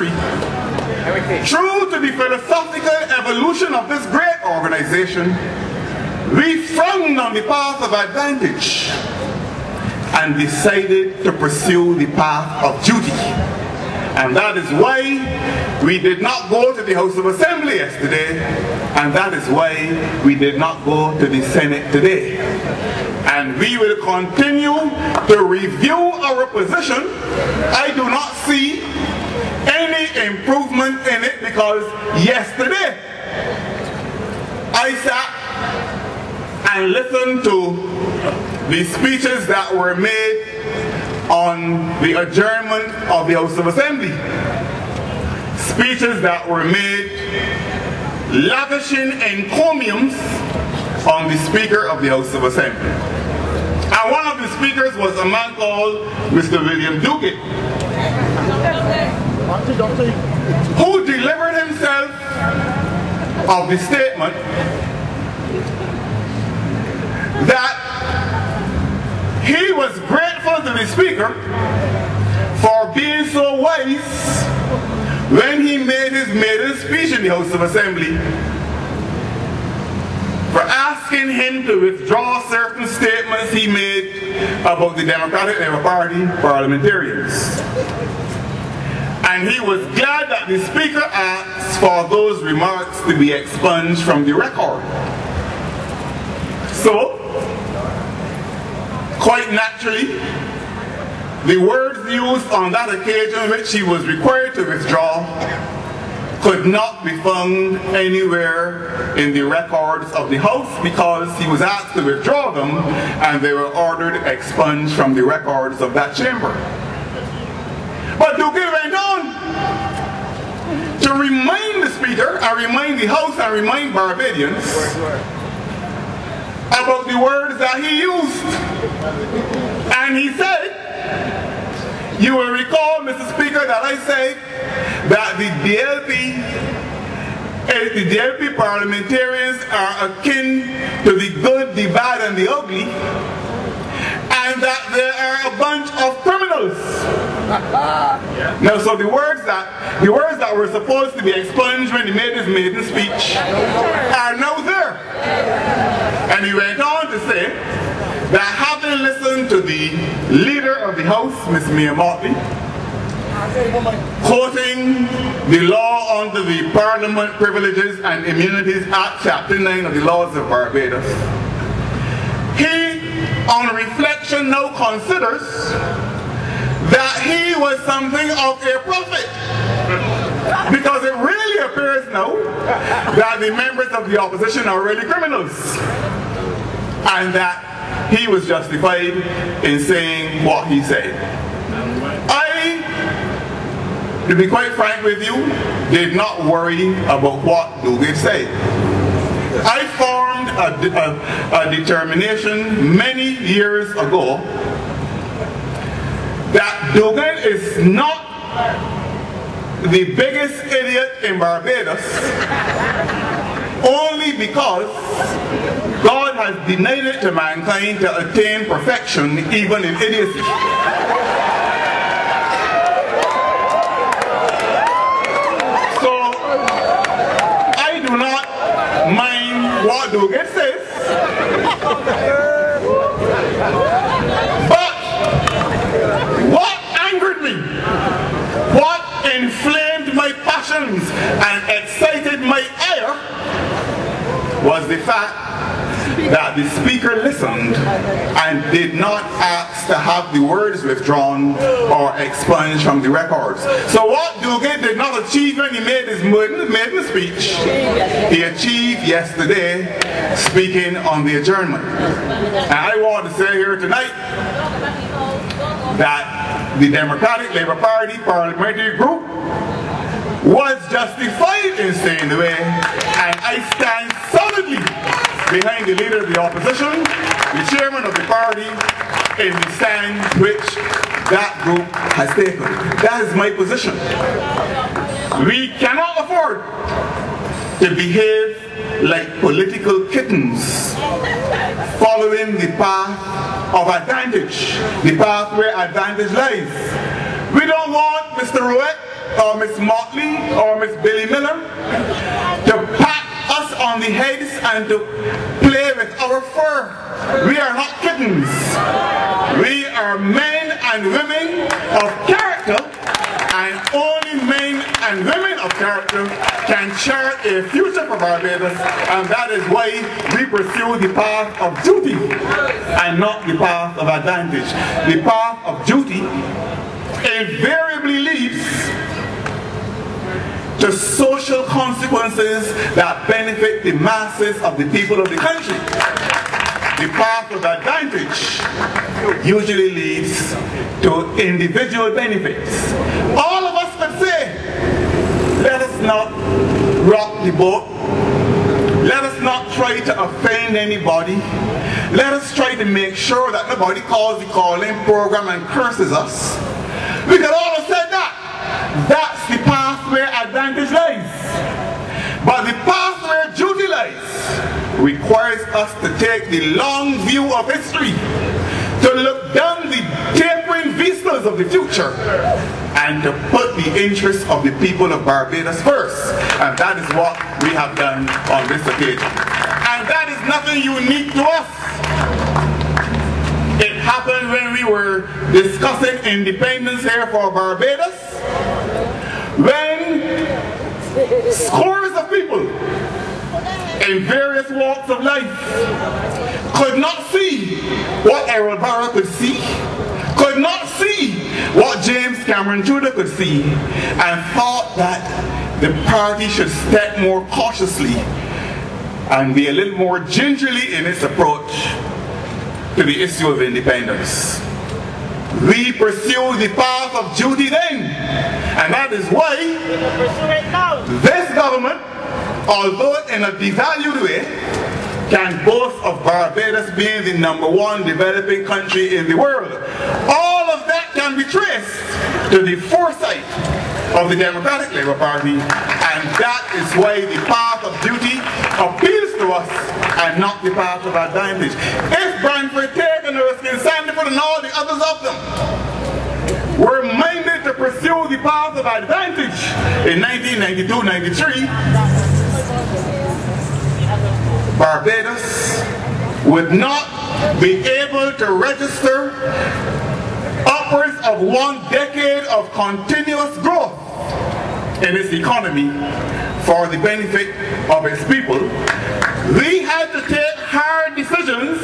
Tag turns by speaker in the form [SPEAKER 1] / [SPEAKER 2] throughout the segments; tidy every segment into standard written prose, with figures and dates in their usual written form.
[SPEAKER 1] country, true to the philosophical evolution of this great organization, we frowned on the path of advantage and decided to pursue the path of duty. And that is why we did not go to the House of Assembly yesterday, and that is why we did not go to the Senate today. And we will continue to review our position. I do not see any improvement in it, because yesterday I sat and listened to the speeches that were made on the adjournment of the House of Assembly. Speeches that were made lavishing encomiums on the Speaker of the House of Assembly. And one of the speakers was a man called Mr. William Duguid, who delivered himself of the statement that he was grateful to the Speaker for being so wise when he made his maiden speech in the House of Assembly, for asking him to withdraw certain statements he made about the Democratic Labour Party parliamentarians. And he was glad that the Speaker asked for those remarks to be expunged from the record. So, quite naturally, the words used on that occasion which he was required to withdraw could not be found anywhere in the records of the House, because he was asked to withdraw them and they were ordered expunged from the records of that chamber. But Duguid went on to remind the Speaker and remind the House and remind Barbadians about the words that he used. And he said, you will recall, Mr. Speaker, that I said that the DLP parliamentarians are akin to the good, the bad, and the ugly, and that there are a bunch of criminals. Now, so the words that were supposed to be expunged when he made his maiden speech are now there. And he went on to say that having listened to the leader of the House, Ms. Mia Motley, quoting the law under the Parliament Privileges and Immunities Act, Chapter 9 of the laws of Barbados, he, on reflection, now considers that he was something of a prophet, because it really appears now that the members of the opposition are really criminals, and that he was justified in saying what he said. I, to be quite frank with you, did not worry about what Duguid said. I formed a determination many years ago that Duguid is not the biggest idiot in Barbados, only because God has denied it to mankind to attain perfection even in idiocy. So I do not mind what Duguid says, but what angered me, what inflamed my passions and excited my ire, was the fact that the Speaker listened and did not ask to have the words withdrawn or expunged from the records. So what Duguid did not achieve when he made his maiden speech, he achieved yesterday speaking on the adjournment. And I want to say here tonight that the Democratic Labour Party parliamentary group was justified in staying away, and I stand solidly behind the leader of the opposition, the chairman of the party, in the stand which that group has taken. That is my position. We cannot afford to behave like political kittens, following the path of advantage, the path where advantage lies. We don't want Mr. Rouet or Miss Motley or Miss Billy Miller to pat us on the heads and to play with our fur. We are not kittens. We are men and women of character, and only men and women of character can chart a future for Barbados, and that is why we pursue the path of duty and not the path of advantage. The path of duty invariably leads to social consequences that benefit the masses of the people of the country. The path of advantage usually leads to individual benefits. All of us could say, let us not rock the boat. Let us not try to offend anybody. Let us try to make sure that nobody calls the calling program and curses us. We could all have said that. That's the path where advantage lies. But the path where duty lies requires us to take the long view of history, to look down the tapering vistas of the future, and to put the interests of the people of Barbados first. And that is what we have done on this occasion. And that is nothing unique to us. It happened when we were discussing independence here for Barbados, when scores of people in various walks of life could not see what Errol Barrow could see, could not see what James Cameron Tudor could see, and thought that the party should step more cautiously and be a little more gingerly in its approach to the issue of independence. We pursue the path of duty then, and that is why this government, although in a devalued way, can boast of Barbados being the #1 developing country in the world. All of that can be traced to the foresight of the Democratic Labour Party, and that is why the path of duty appeals to us and not the path of advantage. If Branford, Tate and Erskine Sandiford and all the others of them were minded to pursue the path of advantage in 1992-93, Barbados would not be able to register upwards of 1 decade of continuous growth in its economy for the benefit of its people. We had to take hard decisions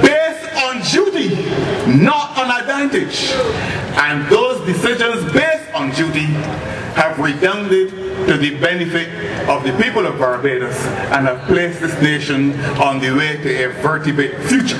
[SPEAKER 1] based on duty, not on advantage. And those decisions based on duty have redounded to the benefit of the people of Barbados and have placed this nation on the way to a vertebrate future.